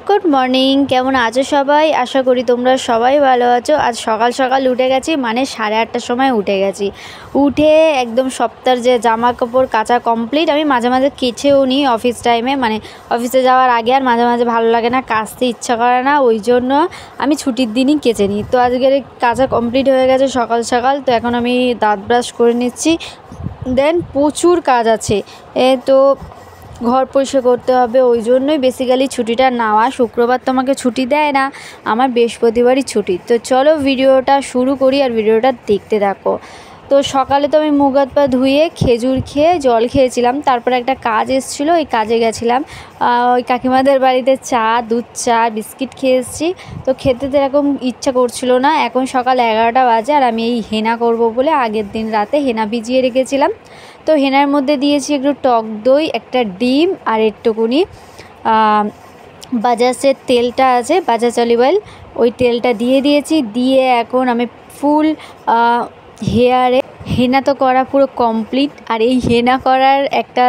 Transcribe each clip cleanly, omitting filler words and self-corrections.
Good morning केमन आछो सबाई आशा करी तोमरा सबाई भालो आछो। आज सकाल सकाल उठे गेছি माने 8:30টার समय उठे गेছি। उठे एकदम सप्ताह जे जामा कापड़ काचा कमप्लीट। आमी माझे माझे केचेও নি अफिस टाइमे माने अफिसे जाওয়ার आगे আর माझे माझे भालो लागे ना काचते इच्छा करे ना ওই জন্য আমি ছুটির দিনই কেচে নিই। তো আজকের কাচা কমপ্লিট হয়ে গেছে সকাল সকাল। তো এখন আমি দাঁত ব্রাশ করে নিচ্ছি। দেন প্রচুর কাজ আছে তো घर परिष्कार करते हैं ওই জন্যই बेसिकली छुट्टीटा নেওয়া। शुक्रवार तो আমাকে छुट्टी দেয় না, আমার বৃহস্পতিবারই ছুটি। তো চলো ভিডিওটা শুরু করি আর ভিডিওটা দেখতে থাকো। তো সকালে তো আমি মুখ হাত পা ধুয়ে খেজুর খেয়ে জল খেয়েছিলাম। তারপরে একটা কাজ এসেছিলো, ওই কাজে গেছিলাম। ওই কাকিমাদের বাড়িতে চা, দুধ চা, বিস্কিট খেয়ে এসেছি। তো খেতে তো এরকম ইচ্ছা করছিল না। এখন সকাল 11টা বাজে আর আমি এই হেনা করব বলে আগের দিন রাতে হেনা ভিজিয়ে রেখেছিলাম। তো হেনার মধ্যে দিয়েছি একটু টক দই, একটা ডিম আর একটুকুনি বাজাজের তেলটা আছে, বাজাজ অলিভ অয়েল, ওই তেলটা দিয়ে দিয়েছি। দিয়ে এখন আমি ফুল হেয়ারে হেনা তো করা পুরো কমপ্লিট। আর এই হেনা করার একটা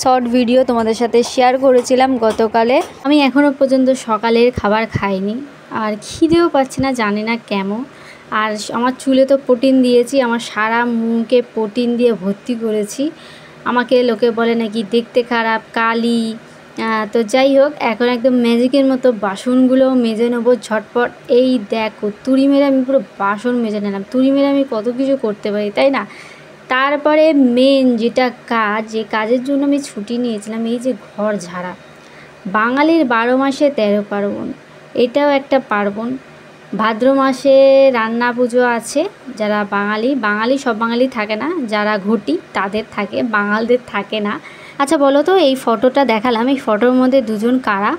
শর্ট ভিডিও তোমাদের সাথে শেয়ার করেছিলাম গতকালে। আমি এখনও পর্যন্ত সকালের খাবার খাইনি আর খিদেও পাচ্ছি না, জানি না কেমন। আর আমার চুলে তো প্রোটিন দিয়েছি, আমার সারা মুখে প্রোটিন দিয়ে ভর্তি করেছি। আমাকে লোকে বলে নাকি দেখতে খারাপ, কালি। তো যাই হোক, এখন একদম ম্যাজিকের মতো বাসনগুলো মেজে নেবো ঝটপট। এই দেখো তুড়ি মেরে আমি পুরো বাসন মেজে নিলাম। তুড়ি মেরে আমি কত কিছু করতে পারি, তাই না? তারপরে মেন যেটা কাজ, যে কাজের জন্য আমি ছুটি নিয়েছিলাম, এই যে ঘর ঝাড়া। বাঙালির 12 মাসে 13 পার্বণ, এটাও একটা পার্বণ। ভাদ্র মাসে রান্না পুজো আছে। যারা বাঙালি সব বাঙালি থাকে না, যারা ঘটি তাদের থাকে, বাঙালদের থাকে না। আচ্ছা বলো তো, এই ফটোটা দেখালাম, এই ফটোর মধ্যে দুজন কারা?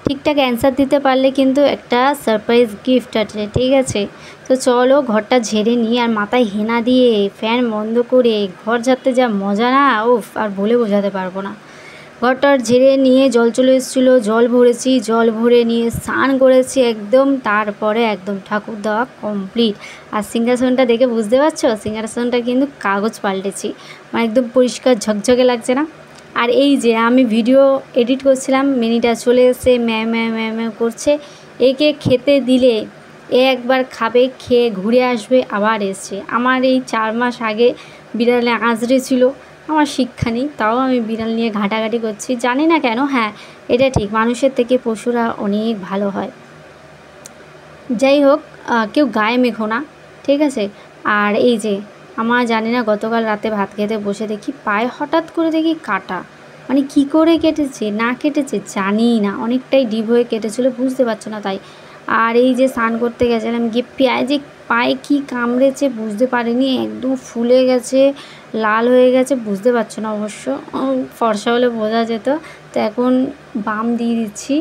ঠিকঠাক অ্যান্সার দিতে পারলে কিন্তু একটা সারপ্রাইজ গিফট আছে, ঠিক আছে? তো চলো ঘরটা ঝেড়ে নিই। আর মাথায় হেনা দিয়ে ফ্যান বন্ধ করে ঘর ঝাড়তে যা মজা না, উফ, আর বলে বোঝাতে পারবো না। ঘরটার ঝেড়ে নিয়ে জল চলে এসেছিলো, জল ভরেছি, জল ভরে নিয়ে স্নান করেছি একদম। তারপরে একদম ঠাকুর দেওয়া কমপ্লিট। আর সিংহাসনটা দেখে বুঝতে পারছো, সিংহাসনটা কিন্তু কাগজ পাল্টেছি, মানে একদম পরিষ্কার ঝকঝকে লাগছে না? আর এই যে আমি ভিডিও এডিট করছিলাম, মিনিটা চলে এসে ম্যাঁ ম্যাঁ ম্যাঁ ম্যাঁ করছে। একে খেতে দিলে এ একবার খাবে, খেয়ে ঘুরে আসবে, আবার এসছে। আমার এই 4 মাস আগে বিড়ালে আঁচড়েছিল, আমার শিক্ষা নেই, তাও আমি বিড়াল নিয়ে ঘাটাঘাটি করছি, জানি না কেন। হ্যাঁ, এটা ঠিক, মানুষের থেকে পশুরা অনেক ভালো হয়। যাই হোক, কেউ গায়ে মেখো না, ঠিক আছে? আর এই যে আমার জানি না, গতকাল রাতে ভাত খেতে বসে দেখি পায়ে হঠাৎ করে দেখি কাটা, মানে কি করে কেটেছে না কেটেছে জানি না, অনেকটাই ডিপ হয়ে কেটেছিল, বুঝতে পারছো না তাই। আর এই যে স্নান করতে গেছিলাম, গিয়ে পেঁয়াজে পায়ে কি কামড়েছে বুঝতে পারিনি, একদম ফুলে গেছে, লাল হয়ে গেছে, বুঝতে পারছো না অবশ্য, ফর্সা হলে বোঝা যেত। তো এখন বাম দিয়ে দিচ্ছি,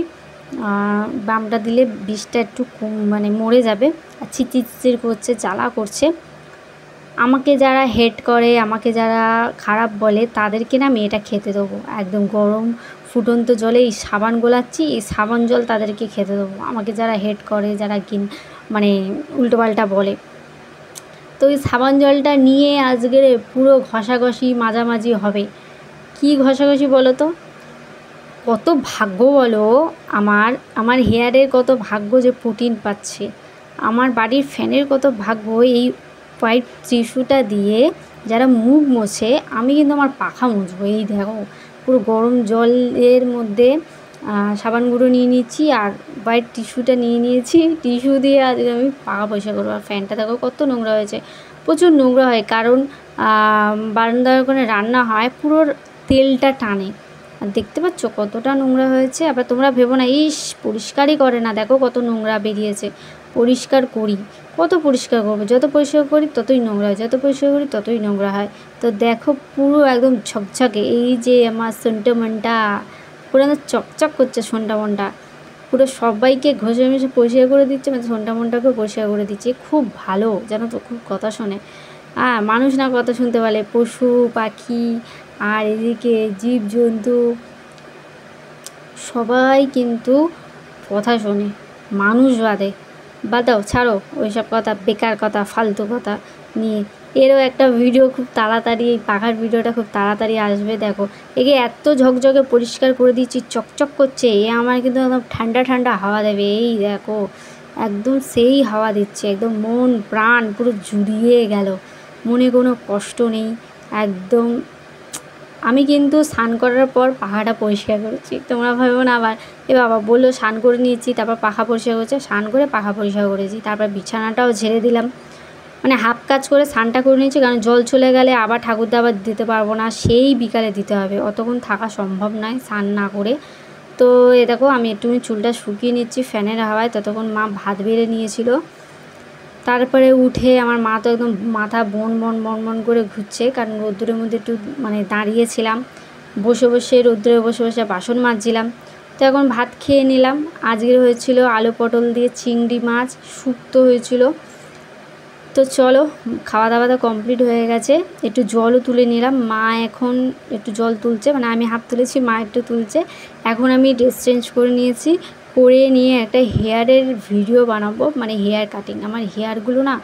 বামটা দিলে বিষটা একটু মানে মরে যাবে। আর চিচির করছে, জ্বালা করছে। আমাকে যারা হেট করে, আমাকে যারা খারাপ বলে, তাদেরকে না আমি এটা খেতে দেবো। একদম গরম ফুটন্ত জলে এই সাবান গোলাচ্ছি, এই সাবান জল তাদেরকে খেতে দেবো। আমাকে যারা হেট করে, যারা মানে উল্টোপাল্টা বলে। তো এই সাবান জলটা নিয়ে আজকের পুরো ঘষাঘষি মাঝামাঝি হবে। কি ঘষাঘষি বলো তো? কত ভাগ্য বলো আমার হেয়ারের কত ভাগ্য যে প্রোটিন পাচ্ছে, আমার বাড়ির ফ্যানের কত ভাগ্য এই হোয়াইট টিস্যুটা দিয়ে যারা মুখ মোছে। আমি কিন্তু আমার পাখা মুছবো। এই দেখো পুরো গরম জলের মধ্যে সাবান গুঁড়ো নিয়ে নিচ্ছি আর হোয়াইট টিস্যুটা নিয়ে নিয়েছি, টিস্যু দিয়ে আজকে আমি পাখা পরিষ্কার করবো। আর ফ্যানটা দেখো কত নোংরা হয়েছে, প্রচুর নোংরা হয়, কারণ বারান্দার ওখানে রান্না হয়, পুরো তেলটা টানে। আর দেখতে পাচ্ছ কতটা নোংরা হয়েছে। আবার তোমরা ভেবো না ইস পরিষ্কারই করে না, দেখো কত নোংরা বেরিয়েছে। পরিষ্কার করি, কত পরিষ্কার করবো, যত পরিষ্কার করি ততই নোংরা হয়, যত পরিষ্কার করি ততই নোংরা হয়। তো দেখো পুরো একদম ঝকঝকে, এই যে আমার সন্টা মনটা পুরো একদম চকচক করছে, সন্টা মনটা পুরো সবাইকে ঘষে মেশে পরিষ্কার করে দিচ্ছে, মানে সন্টা মনটাকেও পরিষ্কার করে দিচ্ছে। খুব ভালো, জানো তো, খুব কথা শোনে। মানুষ না কথা শুনতে পারে, পশু পাখি আর এদিকে জীবজন্তু সবাই কিন্তু কথা শোনে, মানুষ বাদে। বাদাও, ছাড়ো ওইসব কথা, বেকার কথা, ফালতু কথা নিয়ে। এরও একটা ভিডিও খুব তাড়াতাড়ি, এই পাখার ভিডিওটা খুব তাড়াতাড়ি আসবে। দেখো একে এত ঝকঝকে পরিষ্কার করে দিচ্ছি, চকচক করছে। এ আমার কিন্তু একদম ঠান্ডা ঠান্ডা হাওয়া দেবে। এই দেখো একদম সেই হাওয়া দিচ্ছে, একদম মন প্রাণ পুরো জুড়িয়ে গেল, মনে কোনো কষ্ট নেই একদম। আমি কিন্তু স্নান করার পর পাখাটা পরিষ্কার করেছি, তোমরা ভাবো না আবার এ বাবা বললো স্নান করে নিয়েছি তারপর পাখা পরিষ্কার করেছে। স্নান করে পাখা পরিষ্কার করেছি, তারপর বিছানাটাও ঝেড়ে দিলাম। মানে হাফ কাজ করে স্নানটা করে নিয়েছি, কারণ জল চলে গেলে আবার ঠাকুরদা আবার দিতে পারবো না, সেই বিকালে দিতে হবে, অতক্ষণ থাকা সম্ভব নয় স্নান না করে। তো এ দেখো আমি একটুখানি চুলটা শুকিয়ে নিচ্ছি ফ্যানের হাওয়ায়। ততক্ষণ মা ভাত বেড়ে নিয়েছিল। তারপরে উঠে আমার মা তো একদম মাথা বন বন বন বন করে ঘুরছে, কারণ রোদ্দুরের মধ্যে একটু মানে দাঁড়িয়েছিলাম, বসে বসে রোদ্দুরে বসে বসে বাসন মাজছিলাম। তো এখন ভাত খেয়ে নিলাম। আজকের হয়েছিল আলু পটল দিয়ে চিংড়ি মাছ, শুক্তো হয়েছিল। তো চলো খাওয়া দাওয়া তো কমপ্লিট হয়ে গেছে, একটু জলও তুলে নিলাম। মা এখন একটু জল তুলছে, মানে আমি হাত তুলেছি, মা একটু তুলছে। এখন আমি ড্রেস চেঞ্জ করে নিয়েছি, করে নিয়ে একটা হেয়ারের ভিডিও বানাবো, মানে হেয়ার কাটিং। আমার হেয়ারগুলো না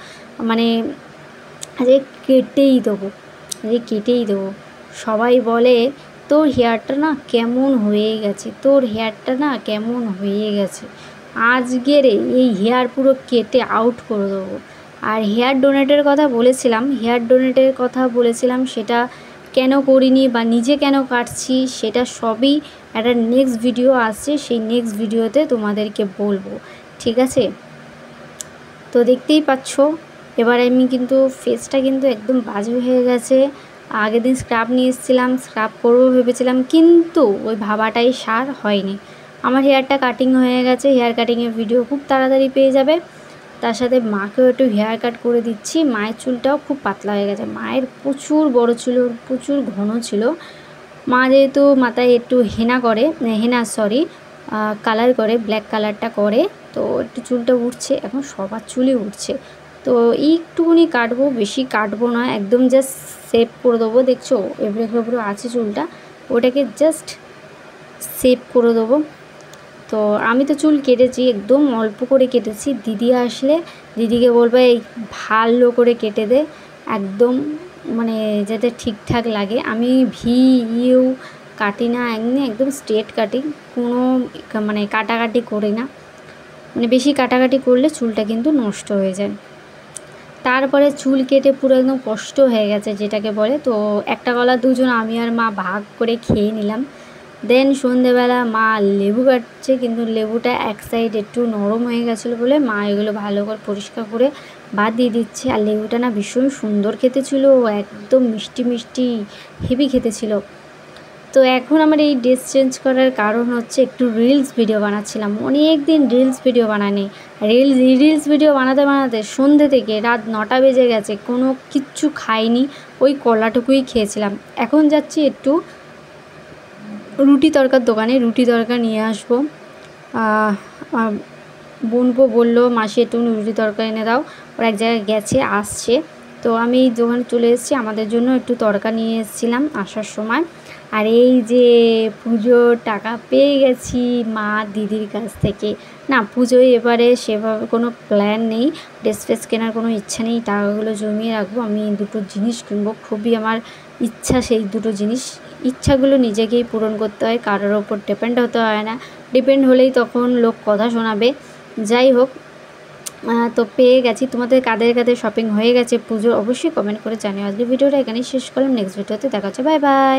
মানে আজকে কেটেই দেবো, আজকে কেটেই দেবো। সবাই বলে তোর হেয়ারটা না কেমন হয়ে গেছে, তোর হেয়ারটা না কেমন হয়ে গেছে। আজকের এই হেয়ার পুরো কেটে আউট করে দেবো। আর হেয়ার ডোনেটের কথা বলেছিলাম, সেটা কেন করিনি বা নিজে কেন কাটছি সেটা সবই একটা নেক্সট ভিডিও আসছে, সেই নেক্সট ভিডিওতে তোমাদেরকে বলবো, ঠিক আছে? তো দেখতেই পাচ্ছ এবার আমি কিন্তু ফেসটা কিন্তু একদম বাজে হয়ে গেছে। আগের দিন স্ক্রাব নিয়ে এসেছিলাম, স্ক্রাব করবো ভেবেছিলাম, কিন্তু ওই ভাবাটাই সার হয়নি। আমার হেয়ারটা কাটিং হয়ে গেছে, হেয়ার কাটিংয়ের ভিডিও খুব তাড়াতাড়ি পেয়ে যাবে। তার সাথে মাকেও একটু হেয়ার কাট করে দিচ্ছি। মায়ের চুলটাও খুব পাতলা হয়ে গেছে, মায়ের প্রচুর বড় ছিল, প্রচুর ঘন ছিল। মা যেহেতু মাথায় একটু কালার করে, ব্ল্যাক কালারটা করে, তো একটু চুলটা উঠছে, এখন সবার চুলই উঠছে। তো একটুখানি কাটবো, বেশি কাটবো না, একদম জাস্ট সেভ করে দেবো। দেখছো এবড়ো খেবড়ো আছে চুলটা, ওটাকে জাস্ট সেভ করে দেবো। তো আমি তো চুল কেটেছি, একদম অল্প করে কেটেছি। দিদি আসলে দিদিকে বলবো এই ভালো করে কেটে দে, একদম মানে যাতে ঠিকঠাক লাগে। আমি ইউ কাটি না, একদম স্ট্রেট কাটি, কোনো মানে কাটাকাটি করি না। মানে বেশি কাটাকাটি করলে চুলটা কিন্তু নষ্ট হয়ে যায়। তারপরে চুল কেটে পুরো একদম কষ্ট হয়ে গেছে যেটাকে বলে। তো একটা গলা দুজন আমি আর মা ভাগ করে খেয়ে নিলাম। দেন সন্ধেবেলা মা লেবু কাটছে, কিন্তু লেবুটা এক সাইড একটু নরম হয়ে গেছিলো বলে মা এগুলো ভালো করে পরিষ্কার করে বাদ দিয়ে দিচ্ছে। আর লেবুটা না ভীষণ সুন্দর খেতে ছিল, একদম মিষ্টি মিষ্টি হেভি খেতে ছিল। তো এখন আমার এই ড্রেস চেঞ্জ করার কারণ হচ্ছে একটু রিলস ভিডিও বানাচ্ছিলাম, অনেক দিন রিলস ভিডিও বানাইনি। রিলস ভিডিও বানাতে বানাতে সন্ধ্যে থেকে রাত 9টা বেজে গেছে, কোনো কিচ্ছু খাইনি, ওই কলাটুকুই খেয়েছিলাম। এখন যাচ্ছি একটু রুটি তরকার দোকানে, রুটি তরকা নিয়ে আসবো। বোনপো বললো মাসি একটু রুটি তরকা এনে দাও, ওরা এক জায়গায় গেছে, আসছে। তো আমি দোকানে চলে এসেছি, আমাদের জন্য একটু তরকা নিয়ে এসেছিলাম আসার সময়। আর এই যে পুজোর টাকা পেয়ে গেছি মা দিদির কাছ থেকে। না পুজোয় এবারে সেভাবে কোনো প্ল্যান নেই, ড্রেস ফ্রেস কেনার কোনো ইচ্ছা নেই, টাকাগুলো জমিয়ে রাখবো। আমি দুটো জিনিস কিনবো, খুবই আমার ইচ্ছা সেই দুটো জিনিস। ইচ্ছাগুলো নিজেকেই পূরণ করতে হয়, কারোর ওপর ডিপেন্ড হতে হয় না, ডিপেন্ড হলেই তখন লোক কথা শোনাবে। যাই হোক, তো পেয়ে গেছি। তোমাদের কাদের কাদের শপিং হয়ে গেছে পুজোর অবশ্যই কমেন্ট করে জানিও। আজকের ভিডিওটা এখানেই শেষ করলাম, নেক্সট ভিডিওতে দেখা হচ্ছে, বাই বাই।